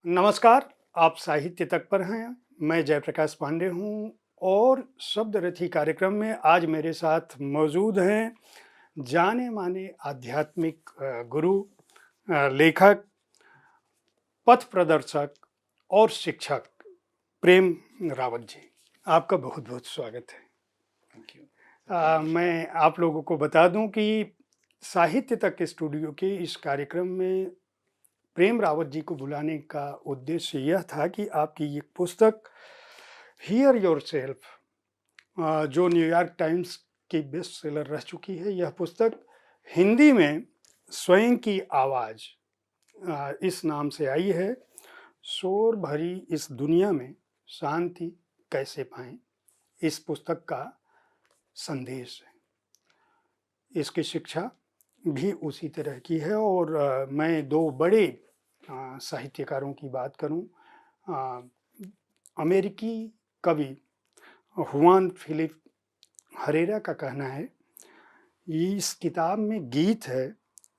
नमस्कार, आप साहित्य तक पर हैं। मैं जयप्रकाश पांडे हूँ और शब्दरथी कार्यक्रम में आज मेरे साथ मौजूद हैं जाने-माने आध्यात्मिक गुरु, लेखक, पथ प्रदर्शक और शिक्षक प्रेम रावत जी। आपका बहुत-बहुत स्वागत है। Thank you. मैं आप लोगों को बता दूँ कि साहित्य तक स्टूडियो के इस कार्यक्रम में प्रेम रावत जी को बुलाने का उद्देश्य यह था कि आपकी एक पुस्तक हियर योरसेल्फ, जो न्यूयॉर्क टाइम्स की बेस्ट सेलर रह चुकी है, यह पुस्तक हिंदी में स्वयं की आवाज़ इस नाम से आई है। शोर भरी इस दुनिया में शांति कैसे पाएं, इस पुस्तक का संदेश है। इसकी शिक्षा भी उसी तरह की है और मैं दो बड़े साहित्यकारों की बात करूं, अ, अमेरिकी कवि हुआन फिलिप हरेरा का कहना है, इस किताब में गीत है,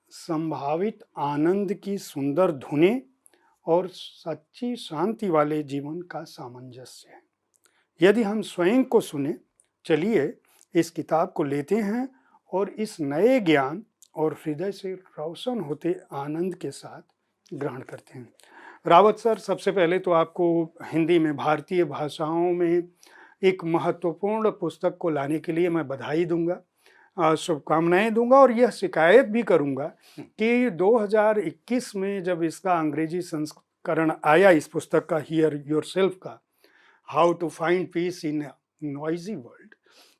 संभावित आनंद की सुंदर धुनें और सच्ची शांति वाले जीवन का सामंजस्य है। यदि हम स्वयं को सुने, चलिए इस किताब को लेते हैं और इस नए ज्ञान और हृदय से रोशन होते आनंद के साथ ग्रहण करते हैं। रावत सर, सबसे पहले तो आपको हिंदी में, भारतीय भाषाओं में एक महत्वपूर्ण पुस्तक को लाने के लिए मैं बधाई दूंगा, शुभकामनाएं दूंगा और यह शिकायत भी करूंगा कि 2021 में जब इसका अंग्रेजी संस्करण आया इस पुस्तक का, हियर योरसेल्फ का, how to find peace in noisy world,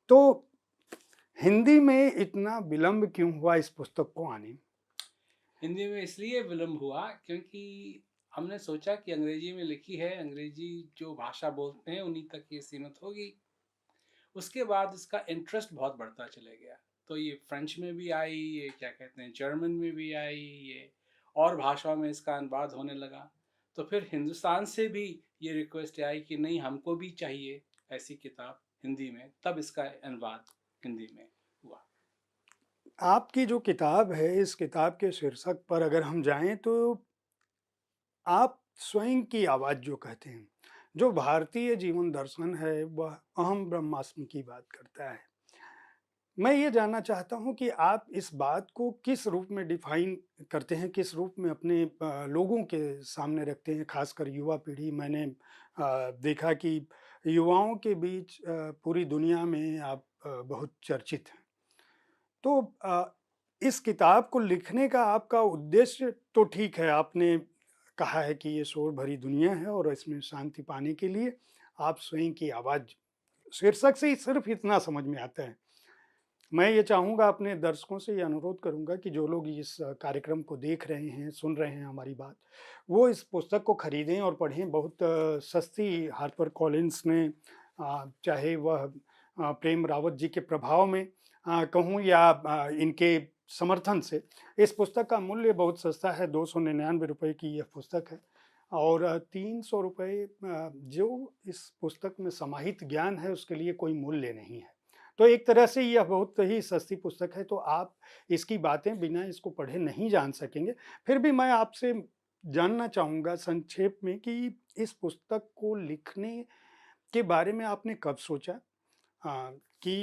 तो हिंदी में इतना विलंब क्यों हुआ इस पुस्तक को आने में? हिंदी में इसलिए विलम्ब हुआ क्योंकि हमने सोचा कि अंग्रेजी में लिखी है, अंग्रेजी जो भाषा बोलते हैं उन्हीं तक ये सीमित होगी। उसके बाद इसका इंटरेस्ट बहुत बढ़ता चले गया, तो ये फ्रेंच में भी आई, ये क्या कहते हैं जर्मन में भी आई, ये और भाषाओं में इसका अनुवाद होने लगा। तो फिर हिंदुस्तान से भी ये रिक्वेस्ट आई कि नहीं, हमको भी चाहिए ऐसी किताब हिंदी में, तब इसका अनुवाद हिंदी में हुआ। आपकी जो किताब है, इस किताब के शीर्षक पर अगर हम जाएं तो आप स्वयं की आवाज़ जो कहते हैं, जो भारतीय जीवन दर्शन है, वह अहम ब्रह्मास्मि की बात करता है। मैं ये जानना चाहता हूँ कि आप इस बात को किस रूप में डिफाइन करते हैं, किस रूप में अपने लोगों के सामने रखते हैं, खासकर युवा पीढ़ी। मैंने देखा कि युवाओं के बीच पूरी दुनिया में आप बहुत चर्चित हैं। तो इस किताब को लिखने का आपका उद्देश्य तो ठीक है, आपने कहा है कि ये शोर भरी दुनिया है और इसमें शांति पाने के लिए आप स्वयं की आवाज़, शीर्षक से ही सिर्फ इतना समझ में आता है। मैं ये चाहूँगा, अपने दर्शकों से ये अनुरोध करूँगा कि जो लोग इस कार्यक्रम को देख रहे हैं, सुन रहे हैं हमारी बात, वो इस पुस्तक को खरीदें और पढ़ें। बहुत सस्ती हार्पर कॉलिन्स ने, चाहे वह प्रेम रावत जी के प्रभाव में कहूँ या इनके समर्थन से, इस पुस्तक का मूल्य बहुत सस्ता है, ₹299 की यह पुस्तक है और ₹300 जो इस पुस्तक में समाहित ज्ञान है, उसके लिए कोई मूल्य नहीं है। तो एक तरह से यह बहुत ही सस्ती पुस्तक है, तो आप इसकी बातें बिना इसको पढ़े नहीं जान सकेंगे। फिर भी मैं आपसे जानना चाहूँगा संक्षेप में कि इस पुस्तक को लिखने के बारे में आपने कब सोचा? कि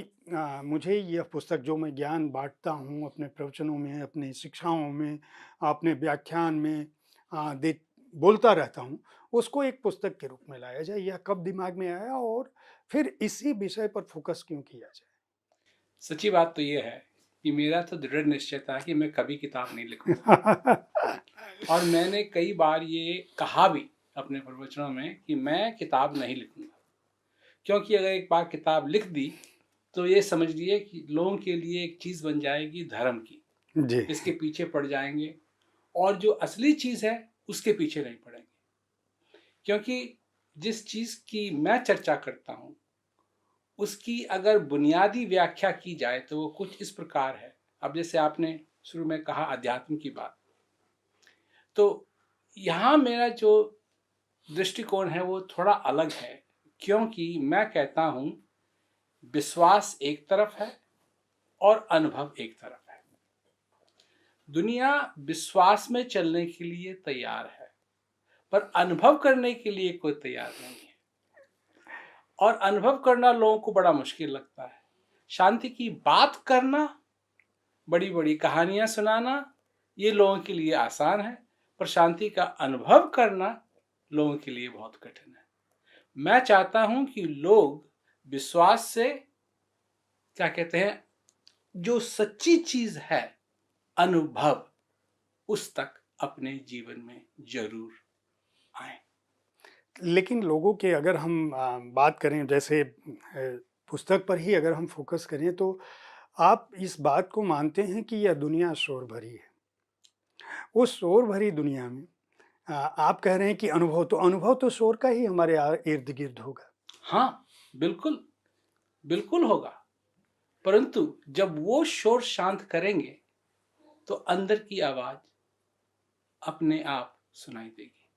मुझे यह पुस्तक, जो मैं ज्ञान बाँटता हूँ अपने प्रवचनों में, अपनी शिक्षाओं में, अपने व्याख्यान में दे बोलता रहता हूँ, उसको एक पुस्तक के रूप में लाया जाए। यह कब दिमाग में आया और फिर इसी विषय पर फ़ोकस क्यों किया जाए? सच्ची बात तो ये है कि मेरा तो दृढ़ निश्चय था कि मैं कभी किताब नहीं लिखूंगा। और मैंने कई बार ये कहा भी अपने प्रवचनों में कि मैं किताब नहीं लिखूंगा, क्योंकि अगर एक बार किताब लिख दी तो ये समझ लिए कि लोगों के लिए एक चीज़ बन जाएगी धर्म की, जी। इसके पीछे पड़ जाएंगे और जो असली चीज़ है उसके पीछे नहीं पड़ेंगे। क्योंकि जिस चीज़ की मैं चर्चा करता हूँ उसकी अगर बुनियादी व्याख्या की जाए तो वो कुछ इस प्रकार है। अब जैसे आपने शुरू में कहा अध्यात्म की बात, तो यहाँ मेरा जो दृष्टिकोण है वो थोड़ा अलग है, क्योंकि मैं कहता हूँ विश्वास एक तरफ है और अनुभव एक तरफ है। दुनिया विश्वास में चलने के लिए तैयार है, पर अनुभव करने के लिए कोई तैयार नहीं है। और अनुभव करना लोगों को बड़ा मुश्किल लगता है। शांति की बात करना, बड़ी बड़ी कहानियां सुनाना, ये लोगों के लिए आसान है, पर शांति का अनुभव करना लोगों के लिए बहुत कठिन है। मैं चाहता हूं कि लोग विश्वास से, क्या कहते हैं, जो सच्ची चीज है, अनुभव, उस तक अपने जीवन में जरूर आए। लेकिन लोगों के अगर हम बात करें, जैसे पुस्तक पर ही अगर हम फोकस करें, तो आप इस बात को मानते हैं कि यह दुनिया शोर भरी है। उस शोर भरी दुनिया में आप कह रहे हैं कि अनुभव तो शोर का ही हमारे इर्द गिर्द होगा। हाँ, बिल्कुल, बिल्कुल होगा। परंतु जब वो शोर शांत करेंगे तो अंदर की आवाज अपने आप सुनाई देगी।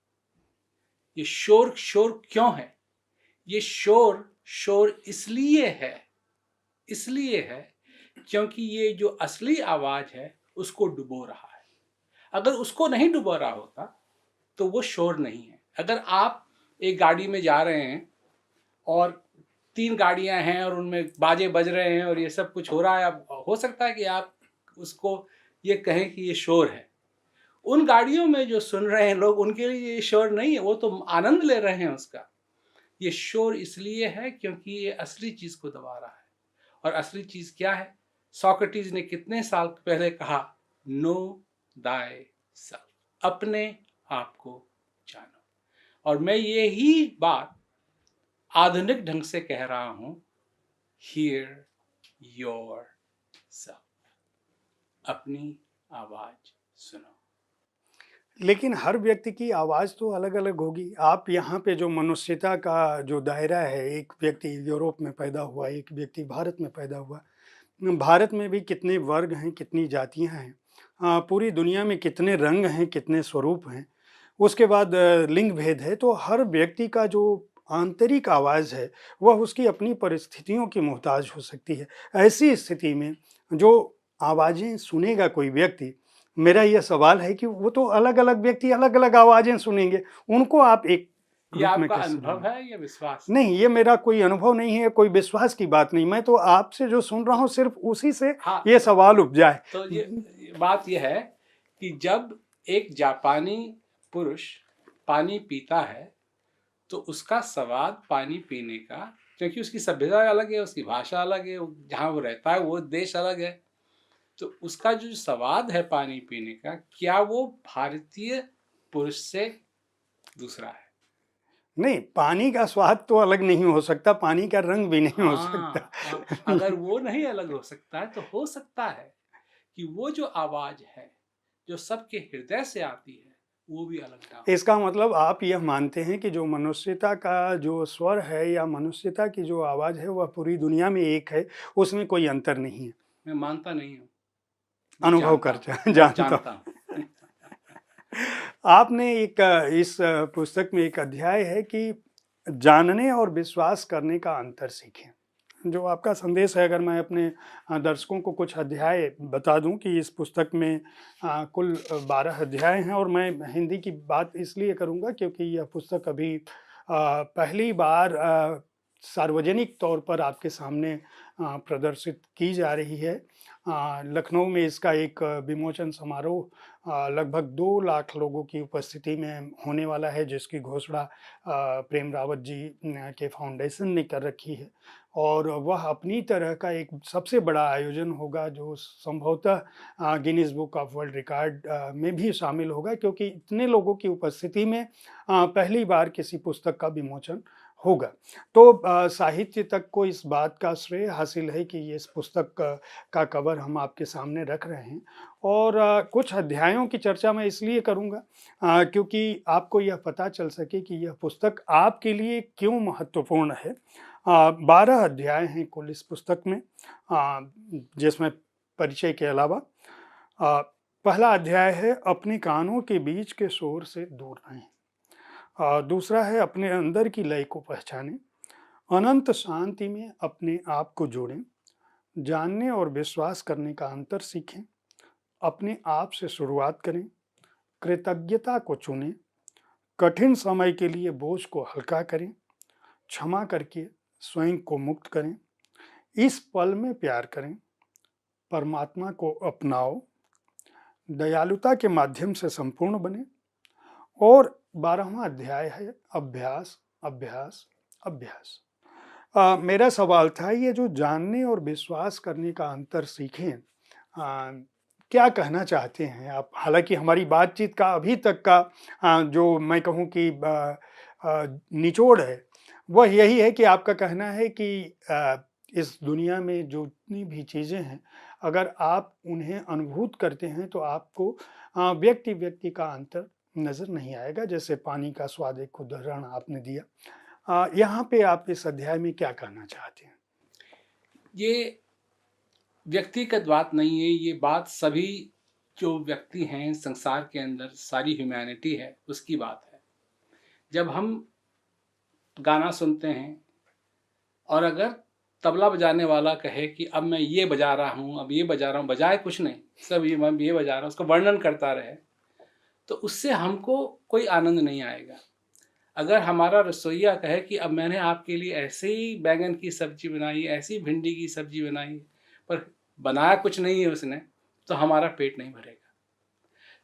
ये शोर शोर क्यों है? ये शोर शोर इसलिए है क्योंकि ये जो असली आवाज है उसको डुबो रहा है। अगर उसको नहीं डुबो रहा होता तो वो शोर नहीं है। अगर आप एक गाड़ी में जा रहे हैं और 3 गाड़ियां हैं और उनमें बाजे बज रहे हैं और ये सब कुछ हो रहा है, अब हो सकता है कि आप उसको ये कहें कि ये शोर है। उन गाड़ियों में जो सुन रहे हैं लोग, उनके लिए ये शोर नहीं है, वो तो आनंद ले रहे हैं उसका। ये शोर इसलिए है क्योंकि ये असली चीज को दबा रहा है। और असली चीज क्या है? सोक्रेटिस ने कितने साल पहले कहा, नो दाय सेल्फ, अपने आप को जानो। और मैं यही बात आधुनिक ढंग से कह रहा हूं, हियर योर सेल्फ, अपनी आवाज सुनो। लेकिन हर व्यक्ति की आवाज़ तो अलग-अलग होगी। आप यहाँ पे जो मनुष्यता का जो दायरा है, एक व्यक्ति यूरोप में पैदा हुआ, एक व्यक्ति भारत में पैदा हुआ। भारत में भी कितने वर्ग हैं, कितनी जातियाँ हैं। पूरी दुनिया में कितने रंग हैं, कितने स्वरूप हैं। उसके बाद लिंग भेद है, तो हर व्यक्ति का जो आंतरिक आवाज़ है, वह उसकी अपनी परिस्थितियों की मोहताज हो सकती है। ऐसी स्थिति में जो आवाज़ें सुनेगा कोई व्यक्ति, मेरा ये सवाल है कि वो तो अलग-अलग व्यक्ति अलग-अलग आवाज़ें सुनेंगे, उनको आप एक ये ग्रुप में आपका कैसे अनुभव लाएँगे? है या विश्वास है? नहीं, ये मेरा कोई अनुभव नहीं है, कोई विश्वास की बात नहीं। मैं तो आपसे जो सुन रहा हूँ, सिर्फ़ उसी से हाँ, ये सवाल उपजा है। तो ये बात ये है कि जब एक जापानी पुरुष पानी पीता है तो उसका स्वाद पानी पीने का, क्योंकि उसकी सभ्यता अलग है, उसकी भाषा अलग है, जहाँ वो रहता है वो देश अलग है, तो उसका जो स्वाद है पानी पीने का, क्या वो भारतीय पुरुष से दूसरा है? नहीं, पानी का स्वाद तो अलग नहीं हो सकता, पानी का रंग भी नहीं हो सकता। हाँ, और अगर वो नहीं अलग हो सकता है तो हो सकता है कि वो जो आवाज है जो सबके हृदय से आती है वो भी अलग ना हो। इसका मतलब आप यह मानते हैं कि जो मनुष्यता का जो स्वर है या मनुष्यता की जो आवाज़ है, वह पूरी दुनिया में एक है, उसमें कोई अंतर नहीं है। मैं मानता नहीं हूँ, मैं अनुभव जानता कर हूँ, मैं जानता जानता हूँ। हूँ। आपने एक इस पुस्तक में एक अध्याय है कि जानने और विश्वास करने का अंतर सीखें। जो आपका संदेश है, अगर मैं अपने दर्शकों को कुछ अध्याय बता दूं कि इस पुस्तक में कुल 12 अध्याय हैं, और मैं हिंदी की बात इसलिए करूंगा क्योंकि यह पुस्तक अभी पहली बार सार्वजनिक तौर पर आपके सामने प्रदर्शित की जा रही है। लखनऊ में इसका एक विमोचन समारोह लगभग 2 लाख लोगों की उपस्थिति में होने वाला है, जिसकी घोषणा प्रेम रावत जी के फाउंडेशन ने कर रखी है। और वह अपनी तरह का एक सबसे बड़ा आयोजन होगा जो संभवतः Guinness book of world record में भी शामिल होगा, क्योंकि इतने लोगों की उपस्थिति में पहली बार किसी पुस्तक का विमोचन होगा। तो साहित्य तक को इस बात का श्रेय हासिल है कि ये इस पुस्तक का कवर हम आपके सामने रख रहे हैं। और कुछ अध्यायों की चर्चा मैं इसलिए करूँगा क्योंकि आपको यह पता चल सके कि यह पुस्तक आपके लिए क्यों महत्वपूर्ण है। 12 अध्याय हैं कुल इस पुस्तक में, जिसमें परिचय के अलावा पहला अध्याय है अपने कानों के बीच के शोर से दूर रहें। दूसरा है अपने अंदर की लय को पहचानें, अनंत शांति में अपने आप को जोड़ें, जानने और विश्वास करने का अंतर सीखें, अपने आप से शुरुआत करें, कृतज्ञता को चुनें, कठिन समय के लिए बोझ को हल्का करें, क्षमा करके स्वयं को मुक्त करें, इस पल में प्यार करें, परमात्मा को अपनाओ, दयालुता के माध्यम से संपूर्ण बने। और 12वां अध्याय है अभ्यास, अभ्यास, अभ्यास। मेरा सवाल था, ये जो जानने और विश्वास करने का अंतर सीखें, क्या कहना चाहते हैं आप? हालांकि हमारी बातचीत का अभी तक का जो मैं कहूँ कि निचोड़ है वह यही है कि आपका कहना है कि इस दुनिया में जो जितनी भी चीज़ें हैं, अगर आप उन्हें अनुभूत करते हैं तो आपको व्यक्ति व्यक्ति का अंतर नज़र नहीं आएगा। जैसे पानी का स्वाद, एक उदाहरण आपने दिया। यहाँ पे आप इस अध्याय में क्या कहना चाहते हैं? ये व्यक्तिगत बात नहीं है, ये बात सभी जो व्यक्ति हैं संसार के अंदर, सारी ह्यूमैनिटी है, उसकी बात है। जब हम गाना सुनते हैं और अगर तबला बजाने वाला कहे कि अब मैं ये बजा रहा हूँ, अब ये बजा रहा हूँ, बजाए कुछ नहीं, सब ये मैं ये बजा रहा हूँ, उसका वर्णन करता रहे, तो उससे हमको कोई आनंद नहीं आएगा। अगर हमारा रसोइया कहे कि अब मैंने आपके लिए ऐसे ही बैंगन की सब्जी बनाई, ऐसी भिंडी की सब्जी बनाई, पर बनाया कुछ नहीं है उसने, तो हमारा पेट नहीं भरेगा।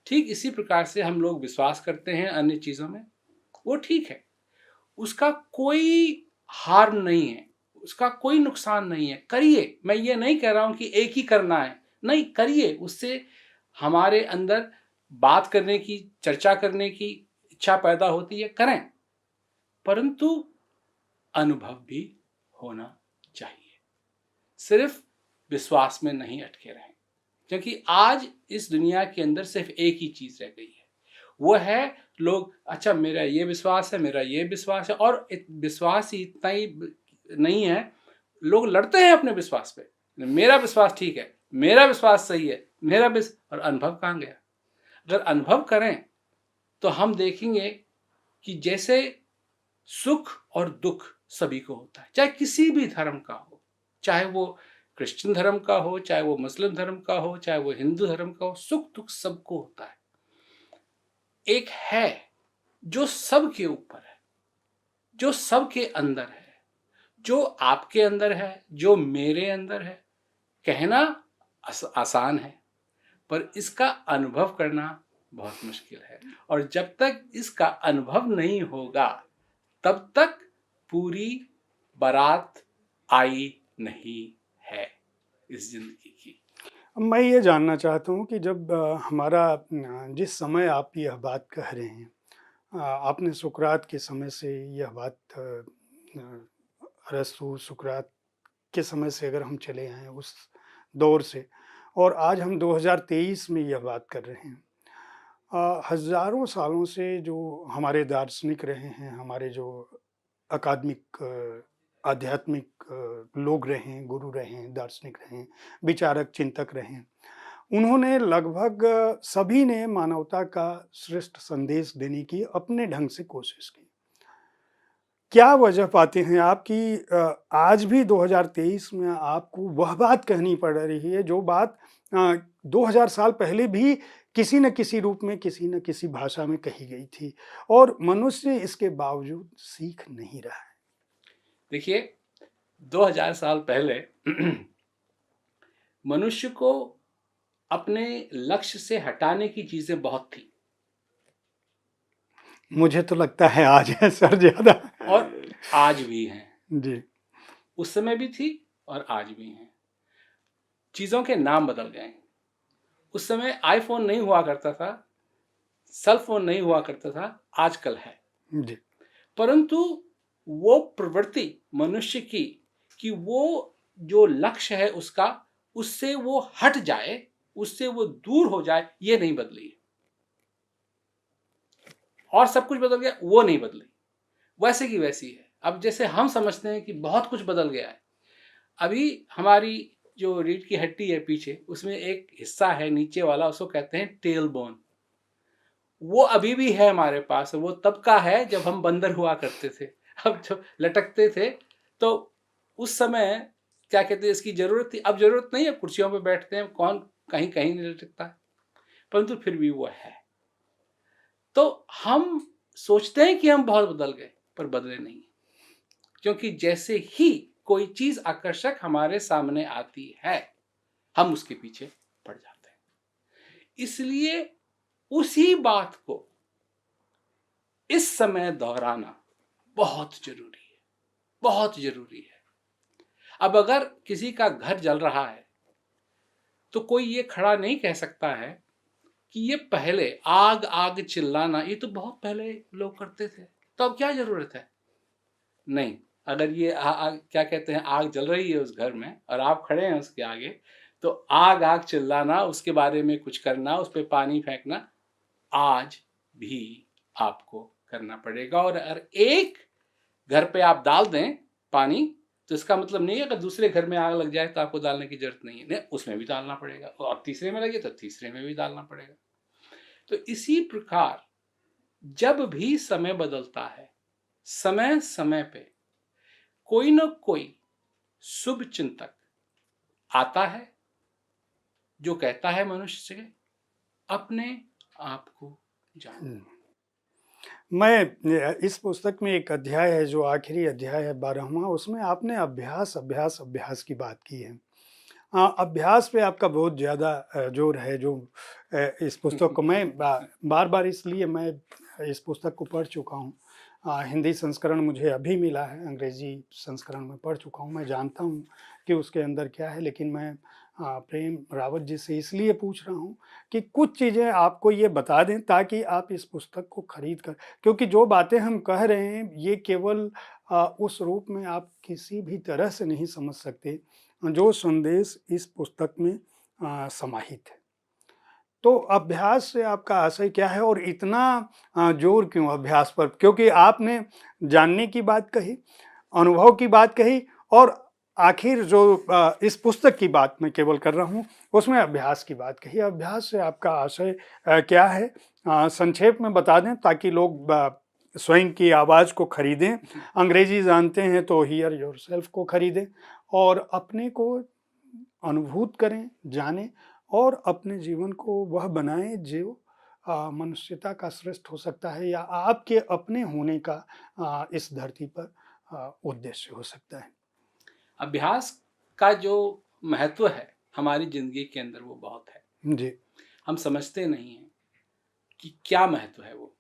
ठीक इसी प्रकार से हम लोग विश्वास करते हैं अन्य चीज़ों में, वो ठीक है, उसका कोई हार्म नहीं है, उसका कोई नुकसान नहीं है, करिए। मैं ये नहीं कह रहा हूँ कि एक ही करना है, नहीं, करिए। उससे हमारे अंदर बात करने की, चर्चा करने की इच्छा पैदा होती है, करें, परंतु अनुभव भी होना चाहिए। सिर्फ विश्वास में नहीं अटके रहें, क्योंकि आज इस दुनिया के अंदर सिर्फ एक ही चीज रह गई है, वो है लोग, अच्छा मेरा ये विश्वास है, मेरा ये विश्वास है, और विश्वास ही इतना ही नहीं है, लोग लड़ते हैं अपने विश्वास पे। मेरा विश्वास ठीक है, मेरा विश्वास सही है, मेरा और अनुभव कहाँ गया? अगर अनुभव करें तो हम देखेंगे कि जैसे सुख और दुख सभी को होता है, चाहे किसी भी धर्म का हो, चाहे वो क्रिश्चियन धर्म का हो, चाहे वो मुस्लिम धर्म का हो, चाहे वो हिंदू धर्म का हो, सुख दुख सबको होता है। एक है जो सबके ऊपर है, जो सबके अंदर है, जो आपके अंदर है, जो मेरे अंदर है। कहना आसान है, पर इसका अनुभव करना बहुत मुश्किल है। और जब तक इसका अनुभव नहीं होगा तब तक पूरी बारात आई नहीं है इस जिंदगी की। मैं ये जानना चाहता हूँ कि जब हमारा जिस समय आप यह बात कह रहे हैं, आपने सुकरात के समय से यह बात, अरस्तु सुकरात के समय से अगर हम चले आए उस दौर से, और आज हम 2023 में यह बात कर रहे हैं, हजारों सालों से जो हमारे दार्शनिक रहे हैं, हमारे जो अकादमिक आध्यात्मिक लोग रहे हैं, गुरु रहे हैं, दार्शनिक रहे हैं, विचारक चिंतक रहे हैं, उन्होंने लगभग सभी ने मानवता का श्रेष्ठ संदेश देने की अपने ढंग से कोशिश की। क्या वजह पाते हैं आप कि आज भी 2023 में आपको वह बात कहनी पड़ रही है जो बात 2000 साल पहले भी किसी न किसी रूप में, किसी न किसी भाषा में कही गई थी, और मनुष्य इसके बावजूद सीख नहीं रहा है? देखिए, 2000 साल पहले मनुष्य को अपने लक्ष्य से हटाने की चीजें बहुत थी। मुझे तो लगता है आज है सर ज्यादा, और आज भी हैं जी। उस समय भी थी और आज भी हैं। चीजों के नाम बदल गए। उस समय आईफोन नहीं हुआ करता था, सेल फोन नहीं हुआ करता था, आजकल है जी। परंतु वो प्रवृत्ति मनुष्य की कि वो जो लक्ष्य है उसका, उससे वो हट जाए, उससे वो दूर हो जाए, ये नहीं बदली। और सब कुछ बदल गया, वो नहीं बदली, वैसे की वैसी है। अब जैसे हम समझते हैं कि बहुत कुछ बदल गया है, अभी हमारी जो रीढ़ की हड्डी है पीछे, उसमें एक हिस्सा है नीचे वाला, उसको कहते हैं टेल बोन। वो अभी भी है हमारे पास। वो तब का है जब हम बंदर हुआ करते थे, अब जो लटकते थे, तो उस समय क्या कहते हैं, इसकी जरूरत थी। अब जरूरत नहीं है, कुर्सियों पे बैठते हैं, कौन कहीं कहीं नहीं लटकता है, परंतु फिर भी वो है। तो हम सोचते हैं कि हम बहुत बदल गए, पर बदले नहीं। क्योंकि जैसे ही कोई चीज आकर्षक हमारे सामने आती है, हम उसके पीछे पड़ जाते हैं। इसलिए उसी बात को इस समय दोहराना बहुत जरूरी है, बहुत जरूरी है। अब अगर किसी का घर जल रहा है तो कोई ये खड़ा नहीं कह सकता है कि ये पहले आग आग चिल्लाना ये तो बहुत पहले लोग करते थे, तो अब क्या जरूरत है। नहीं, अगर ये क्या कहते हैं, आग जल रही है उस घर में और आप खड़े हैं उसके आगे, तो आग आग चिल्लाना, उसके बारे में कुछ करना, उस पर पानी फेंकना आज भी आपको करना पड़ेगा। और अगर एक घर पे आप डाल दें पानी, तो इसका मतलब नहीं है कि दूसरे घर में आग लग जाए तो आपको डालने की जरूरत नहीं है, नहीं, उसमें भी डालना पड़ेगा, और तीसरे में लगे तो तीसरे में भी डालना पड़ेगा। तो इसी प्रकार जब भी समय बदलता है, समय समय पे कोई न कोई शुभ चिंतक आता है जो कहता है मनुष्य से अपने आप को जानो। मैं इस पुस्तक में एक अध्याय है जो आखिरी अध्याय है 12वां, उसमें आपने अभ्यास अभ्यास अभ्यास की बात की है। अभ्यास पे आपका बहुत ज़्यादा जोर है जो इस पुस्तक को मैं बार बार इसलिए मैं इस पुस्तक को पढ़ चुका हूँ। हिंदी संस्करण मुझे अभी मिला है, अंग्रेजी संस्करण में पढ़ चुका हूँ। मैं जानता हूँ कि उसके अंदर क्या है, लेकिन मैं प्रेम रावत जी से इसलिए पूछ रहा हूँ कि कुछ चीज़ें आपको ये बता दें ताकि आप इस पुस्तक को खरीद कर, क्योंकि जो बातें हम कह रहे हैं ये केवल उस रूप में आप किसी भी तरह से नहीं समझ सकते जो संदेश इस पुस्तक में समाहित है। तो अभ्यास से आपका आशय क्या है और इतना जोर क्यों अभ्यास पर? क्योंकि आपने जानने की बात कही, अनुभव की बात कही, और आखिर जो इस पुस्तक की बात मैं केवल कर रहा हूँ, उसमें अभ्यास की बात कही। अभ्यास से आपका आशय क्या है? संक्षेप में बता दें ताकि लोग स्वयं की आवाज़ को खरीदें। अंग्रेजी जानते हैं तो हियर योरसेल्फ को खरीदें और अपने को अनुभूत करें, जानें और अपने जीवन को वह बनाएं जो मनुष्यता का श्रेष्ठ हो सकता है या आपके अपने होने का इस धरती पर उद्देश्य हो सकता है। अभ्यास का जो महत्व है हमारी जिंदगी के अंदर वो बहुत है। जी। हम समझते नहीं हैं कि क्या महत्व है वो।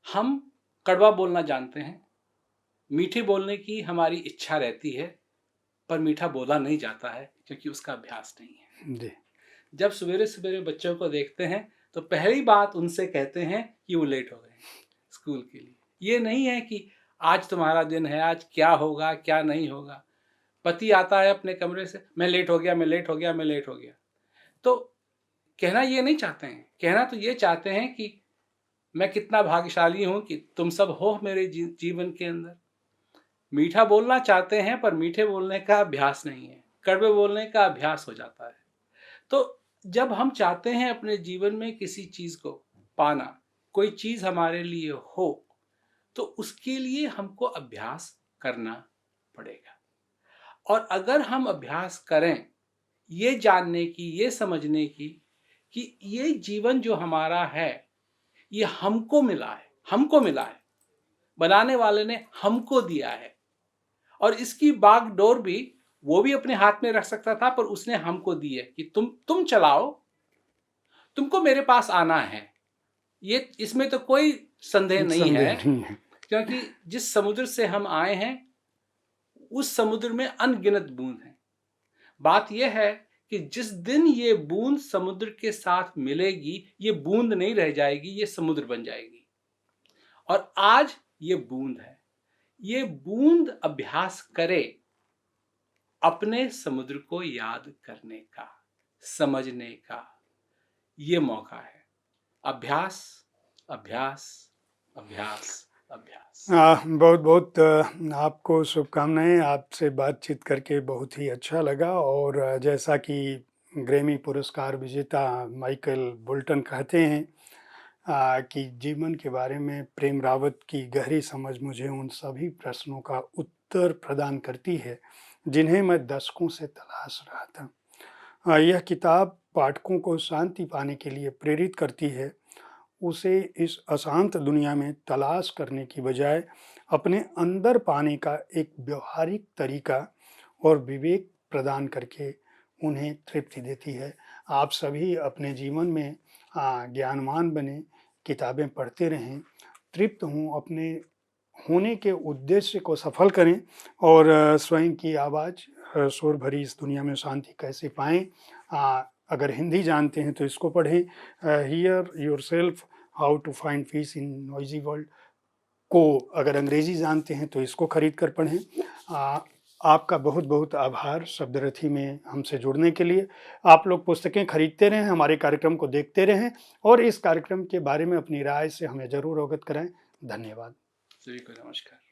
हम कड़वा बोलना जानते हैं, मीठे बोलने की हमारी इच्छा रहती है, पर मीठा बोला नहीं जाता है क्योंकि उसका अभ्यास नहीं है। जी। जब सवेरे सवेरे बच्चों को देखते हैं तो पहली बात उनसे कहते हैं कि वो लेट हो गए स्कूल के लिए। ये नहीं है कि आज तुम्हारा दिन है, आज क्या होगा क्या नहीं होगा। पति आता है अपने कमरे से, मैं लेट हो गया, मैं लेट हो गया, मैं लेट हो गया। तो कहना ये नहीं चाहते हैं, कहना तो ये चाहते हैं कि मैं कितना भाग्यशाली हूं कि तुम सब हो मेरे जीवन के अंदर। मीठा बोलना चाहते हैं पर मीठे बोलने का अभ्यास नहीं है, कड़वे बोलने का अभ्यास हो जाता है। तो जब हम चाहते हैं अपने जीवन में किसी चीज को पाना, कोई चीज हमारे लिए हो, तो उसके लिए हमको अभ्यास करना पड़ेगा। और अगर हम अभ्यास करें ये जानने की, ये समझने की कि ये जीवन जो हमारा है ये हमको मिला है, हमको मिला है, बनाने वाले ने हमको दिया है, और इसकी बागडोर भी वो भी अपने हाथ में रख सकता था, पर उसने हमको दी है कि तुम चलाओ, तुमको मेरे पास आना है। ये इसमें तो कोई संदेह नहीं है, संदेह नहीं है। क्योंकि जिस समुद्र से हम आए हैं उस समुद्र में अनगिनत बूंद हैं। बात यह है कि जिस दिन ये बूंद समुद्र के साथ मिलेगी, ये बूंद नहीं रह जाएगी, ये समुद्र बन जाएगी। और आज ये बूंद है, ये बूंद अभ्यास करे अपने समुद्र को याद करने का, समझने का, ये मौका है। अभ्यास अभ्यास अभ्यास अभ्यास। बहुत बहुत आपको शुभकामनाएं। आपसे बातचीत करके बहुत ही अच्छा लगा। और जैसा कि ग्रैमी पुरस्कार विजेता माइकल बोल्टन कहते हैं कि जीवन के बारे में प्रेम रावत की गहरी समझ मुझे उन सभी प्रश्नों का उत्तर प्रदान करती है जिन्हें मैं दशकों से तलाश रहा था। यह किताब पाठकों को शांति पाने के लिए प्रेरित करती है उसे इस अशांत दुनिया में तलाश करने की बजाय अपने अंदर पाने का एक व्यवहारिक तरीका और विवेक प्रदान करके उन्हें तृप्ति देती है। आप सभी अपने जीवन में ज्ञानवान बने, किताबें पढ़ते रहें, तृप्त हों, अपने होने के उद्देश्य को सफल करें और स्वयं की आवाज़ शोर भरी इस दुनिया में शांति कैसे पाएँ। अगर हिंदी जानते हैं तो इसको पढ़ें, hear yourself how to find peace in noisy world को अगर अंग्रेज़ी जानते हैं तो इसको खरीद कर पढ़ें। आपका बहुत-बहुत आभार शब्दरथी में हमसे जुड़ने के लिए। आप लोग पुस्तकें खरीदते रहें, हमारे कार्यक्रम को देखते रहें और इस कार्यक्रम के बारे में अपनी राय से हमें ज़रूर अवगत कराएँ। धन्यवाद। सभी को नमस्कार।